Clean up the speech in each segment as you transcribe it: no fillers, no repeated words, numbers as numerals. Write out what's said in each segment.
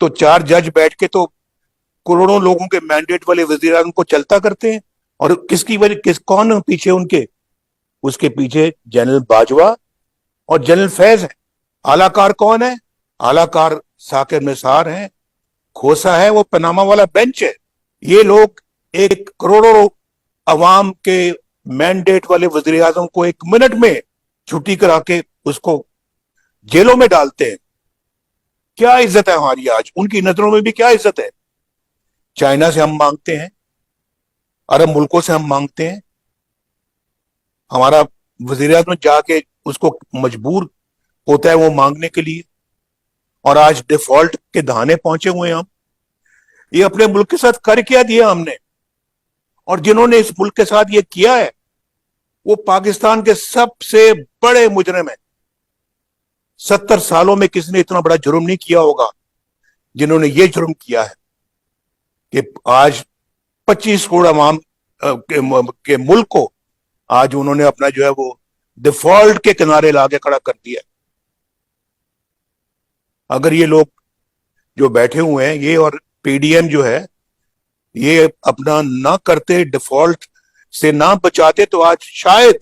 तो 4 जज बैठ के तो करोड़ों लोगों के मैंडेट वाले वजीर आजम को चलता करते हैं। और किसकी वजह, कौन है पीछे उनके? उसके पीछे जनरल बाजवा और जनरल फैज है। आलाकार कौन है? आलाकार साकिर निसार है, खोसा है, वो पनामा वाला बेंच है। ये लोग एक करोड़ों अवाम के मैंडेट वाले वजीर आजम को 1 मिनट में छुट्टी करा के उसको जेलों में डालते हैं। क्या इज्जत है हमारी आज? उनकी नजरों में भी क्या इज्जत है? चाइना से हम मांगते हैं, अरब मुल्कों से हम मांगते हैं, हमारा वजीर आजम जाके उसको मजबूर होता है वो मांगने के लिए, और आज डिफॉल्ट के दहाने पहुंचे हुए हैं हम। ये अपने मुल्क के साथ कर क्या दिया हमने? और जिन्होंने इस मुल्क के साथ ये किया है वो पाकिस्तान के सबसे बड़े मुजरिम है। 70 सालों में किसी ने इतना बड़ा जुर्म नहीं किया होगा जिन्होंने ये जुर्म किया है कि आज 25 करोड़ अवाम के मुल्क को आज उन्होंने अपना जो है वो डिफॉल्ट के किनारे लाके खड़ा कर दिया। अगर ये लोग जो बैठे हुए हैं ये और पीडीएम जो है ये अपना ना करते, डिफॉल्ट से ना बचाते, तो आज शायद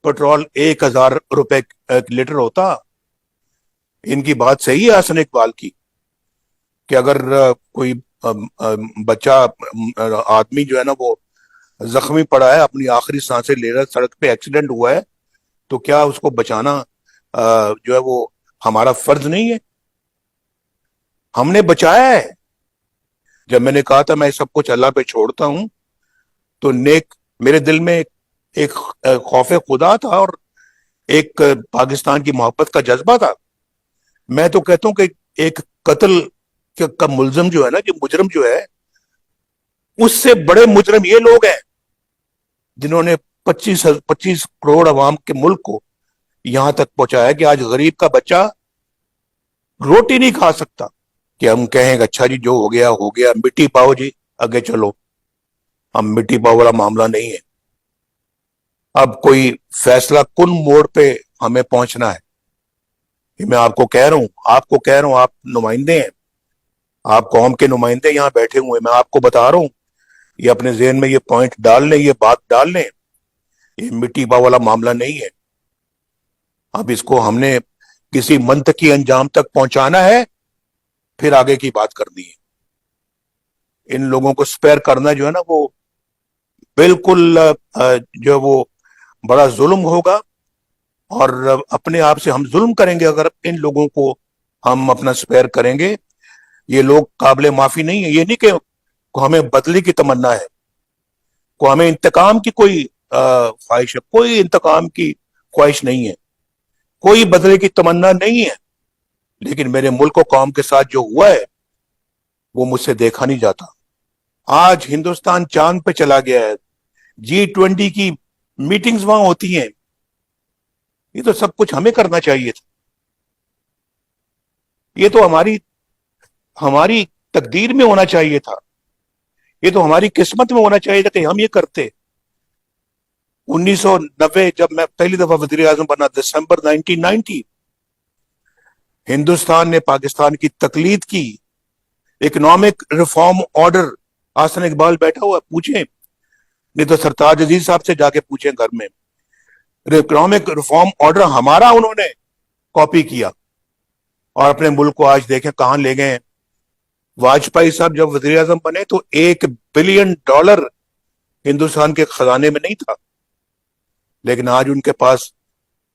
पेट्रोल 1000 रुपए लीटर होता। इनकी बात सही है हसन इकबाल की कि अगर कोई बच्चा आदमी जो है ना वो जख्मी पड़ा है, अपनी आखिरी सांसें ले रहा है, सड़क पे एक्सीडेंट हुआ है, तो क्या उसको बचाना जो है वो हमारा फर्ज नहीं है? हमने बचाया है। जब मैंने कहा था मैं सब कुछ अल्लाह पे छोड़ता हूं, तो नेक मेरे दिल में एक खौफ खुदा था और एक पाकिस्तान की मोहब्बत का जज्बा था। मैं तो कहता हूं कि एक कत्ल का मुलजिम जो है ना, जो मुजरिम जो है, उससे बड़े मुजरिम ये लोग हैं जिन्होंने 25 करोड़ अवाम के मुल्क को यहां तक पहुंचाया कि आज गरीब का बच्चा रोटी नहीं खा सकता। कि हम कहेंगे अच्छा जी जो हो गया हो गया, मिट्टी पाओ जी, आगे चलो। हम मिट्टी पाओ वाला मामला नहीं है। अब कोई फैसला कुन मोड़ पे हमें पहुंचना है, ये मैं आपको कह रहा हूं, आपको कह रहा हूं। आप नुमाइंदे हैं, आप कौम के नुमाइंदे यहां बैठे हुए, मैं आपको बता रहा हूं, ये अपने जहन में ये पॉइंट डाल लें, ये बात डाल लें, ये मिट्टी पाव वाला मामला नहीं है। अब इसको हमने किसी मंतकी अंजाम तक पहुंचाना है, फिर आगे की बात करनी है। इन लोगों को स्पेयर करना जो है ना वो बिल्कुल जो वो बड़ा जुल्म होगा, और अपने आप से हम जुल्म करेंगे अगर इन लोगों को हम अपना स्पेयर करेंगे। ये लोग काबिल माफी नहीं है। ये नहीं कि को हमें बदले की तमन्ना है, को हमें इंतकाम की कोई ख्वाहिश है, कोई इंतकाम की ख्वाहिश नहीं है, कोई बदले की तमन्ना नहीं है। लेकिन मेरे मुल्क और कौम के साथ जो हुआ है वो मुझसे देखा नहीं जाता। आज हिंदुस्तान चांद पे चला गया है, G20 की मीटिंग्स वहां होती हैं। ये तो सब कुछ हमें करना चाहिए था। ये तो हमारी हमारी तकदीर में होना चाहिए था, ये तो हमारी किस्मत में होना चाहिए था कि हम ये करते। 1990 जब मैं पहली दफा वजीर आजम बना, दिसंबर 1990, हिंदुस्तान ने पाकिस्तान की तकलीद की। Economic reform order, Hasan Iqbal बैठा हुआ, पूछें, नहीं तो सरताज अजीज साहब से जाके पूछें घर में। इकोनॉमिक रिफॉर्म ऑर्डर हमारा उन्होंने कॉपी किया, और अपने मुल्क को आज देखें कहां ले गए। वाजपेयी साहब जब वजीर आजम बने तो $1 बिलियन हिंदुस्तान के खजाने में नहीं था, लेकिन आज उनके पास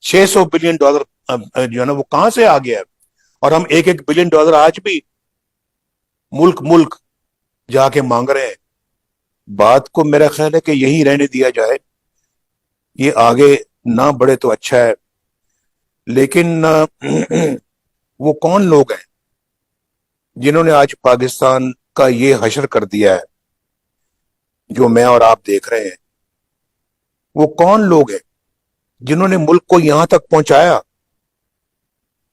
$600 बिलियन जो है ना वो कहां से आ गया है। और हम $1 बिलियन आज भी मुल्क मुल्क जाके मांग रहे हैं। बात को मेरा ख्याल है कि यही रहने दिया जाए, ये आगे ना बढ़े तो अच्छा है। लेकिन वो कौन लोग हैं जिन्होंने आज पाकिस्तान का ये हशर कर दिया है जो मैं और आप देख रहे हैं? वो कौन लोग हैं जिन्होंने मुल्क को यहां तक पहुंचाया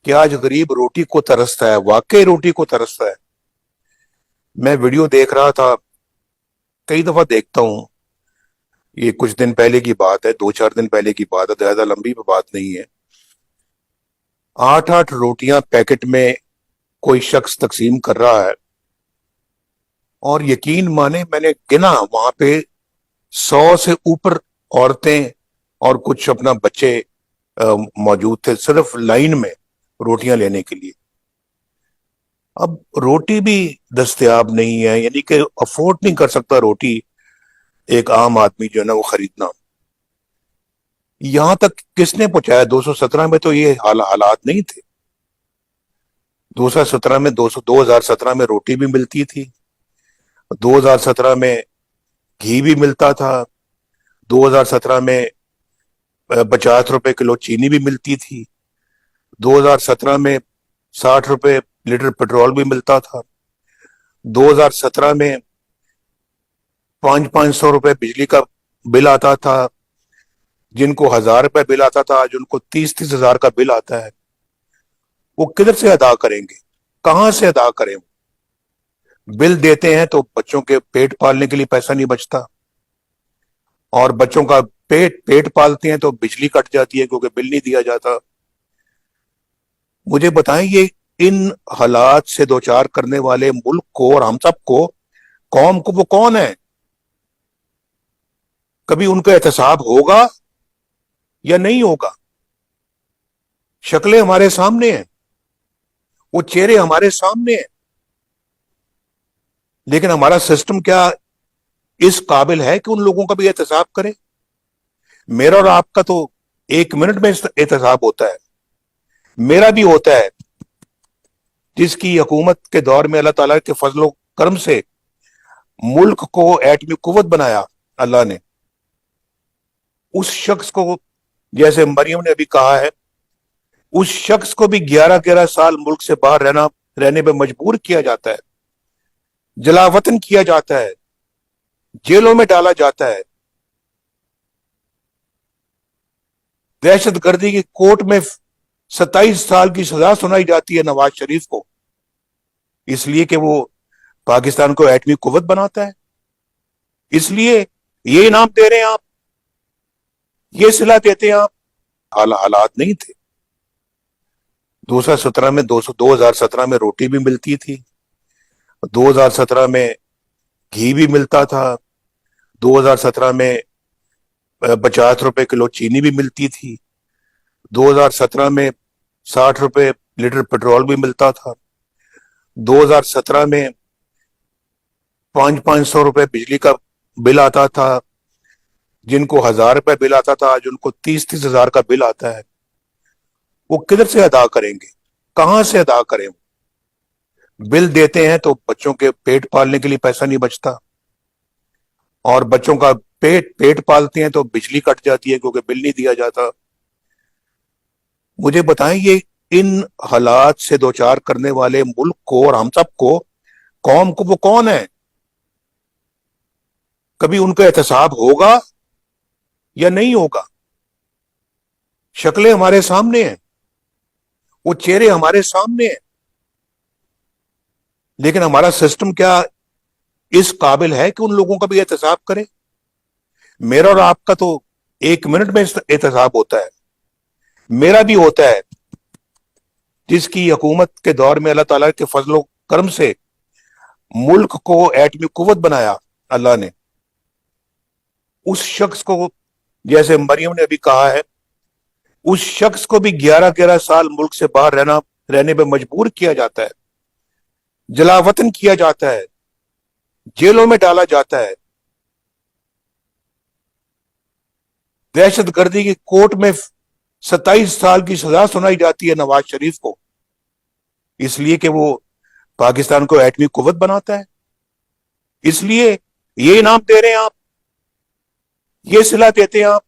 कि आज गरीब रोटी को तरसता है, वाकई रोटी को तरसता है। मैं वीडियो देख रहा था, कई दफा देखता हूं, ये कुछ दिन पहले की बात है, 2-4 दिन पहले की बात है, ज्यादा लंबी बात नहीं है। 8-8 रोटियां पैकेट में کوئی شخص تقسیم کر رہا ہے، اور یقین مانے میں نے گنا وہاں پہ 100 سے اوپر عورتیں اور کچھ اپنا بچے موجود تھے صرف لائن میں روٹیاں لینے کے لیے۔ اب روٹی بھی دستیاب نہیں ہے، یعنی کہ افورڈ نہیں کر سکتا روٹی ایک عام آدمی جو ہے نا وہ خریدنا۔ یہاں تک کس نے پہنچایا؟ 217 میں تو یہ حالات نہیں تھے۔ 2017 میں 2017 میں روٹی بھی ملتی تھی، 2017 میں گھی بھی ملتا تھا، 2017 میں 50 روپے کلو چینی بھی ملتی تھی، 2017 میں 60 روپے لیٹر پیٹرول بھی ملتا تھا، 2017 میں 500 روپے بجلی کا بل آتا تھا، جن کو 1000 روپے بل آتا تھا آج ان کو 30 ہزار کا بل آتا ہے۔ وہ کدھر سے ادا کریں گے؟ کہاں سے ادا کریں؟ بل دیتے ہیں تو بچوں کے پیٹ پالنے کے لیے پیسہ نہیں بچتا، اور بچوں کا پیٹ پالتے ہیں تو بجلی کٹ جاتی ہے کیونکہ بل نہیں دیا جاتا۔ مجھے بتائیں یہ ان حالات سے دوچار کرنے والے ملک کو اور ہم سب کو، قوم کو، وہ کون ہے؟ کبھی ان کا احتساب ہوگا یا نہیں ہوگا؟ شکلیں ہمارے سامنے ہیں، وہ چہرے ہمارے سامنے ہیں، لیکن ہمارا سسٹم کیا اس قابل ہے کہ ان لوگوں کا بھی احتساب کرے؟ میرا اور آپ کا تو 1 منٹ میں احتساب ہوتا ہے، میرا بھی ہوتا ہے، جس کی حکومت کے دور میں اللہ تعالیٰ کے فضل و کرم سے ملک کو ایٹمی قوت بنایا اللہ نے، اس شخص کو، جیسے مریم نے ابھی کہا ہے، اس شخص کو بھی 11 سال ملک سے باہر رہنے پہ مجبور کیا جاتا ہے، جلا وطن کیا جاتا ہے، جیلوں میں ڈالا جاتا ہے، دہشت گردی کی کورٹ میں 27 سال کی سزا سنائی جاتی ہے نواز شریف کو، اس لیے کہ وہ پاکستان کو ایٹمی قوت بناتا ہے، اس لیے یہ انعام دے رہے ہیں آپ، یہ صلہ دیتے ہیں آپ۔ حالات نہیں تھے۔ 2017 میں روٹی بھی ملتی تھی، 2017 میں گھی بھی ملتا تھا، 2017 میں 50 روپے کلو چینی بھی ملتی تھی، 2017 میں 60 روپے لیٹر پیٹرول بھی ملتا تھا، 2017 میں 500 روپے بجلی کا بل آتا تھا، جن کو 1000 روپے بل آتا تھا آج ان کو 30 ہزار کا بل آتا ہے۔ وہ کدھر سے ادا کریں گے؟ کہاں سے ادا کریں؟ بل دیتے ہیں تو بچوں کے پیٹ پالنے کے لیے پیسہ نہیں بچتا، اور بچوں کا پیٹ پالتے ہیں تو بجلی کٹ جاتی ہے کیونکہ بل نہیں دیا جاتا۔ مجھے بتائیں یہ ان حالات سے دوچار کرنے والے ملک کو اور ہم سب کو، قوم کو، وہ کون ہے؟ کبھی ان کا احتساب ہوگا یا نہیں ہوگا؟ شکلیں ہمارے سامنے ہیں، وہ چہرے ہمارے سامنے ہیں، لیکن ہمارا سسٹم کیا اس قابل ہے کہ ان لوگوں کا بھی احتساب کرے؟ میرا اور آپ کا تو 1 منٹ میں احتساب ہوتا ہے، میرا بھی ہوتا ہے، جس کی حکومت کے دور میں اللہ تعالیٰ کے فضل و کرم سے ملک کو ایٹمی قوت بنایا اللہ نے، اس شخص کو، جیسے مریم نے ابھی کہا ہے، اس شخص کو بھی 11 سال ملک سے باہر رہنے پہ مجبور کیا جاتا ہے، جلا وطن کیا جاتا ہے، جیلوں میں ڈالا جاتا ہے، دہشت گردی کی کورٹ میں 27 سال کی سزا سنائی جاتی ہے نواز شریف کو، اس لیے کہ وہ پاکستان کو ایٹمی قوت بناتا ہے، اس لیے یہ انعام دے رہے ہیں آپ، یہ صلہ دیتے ہیں آپ۔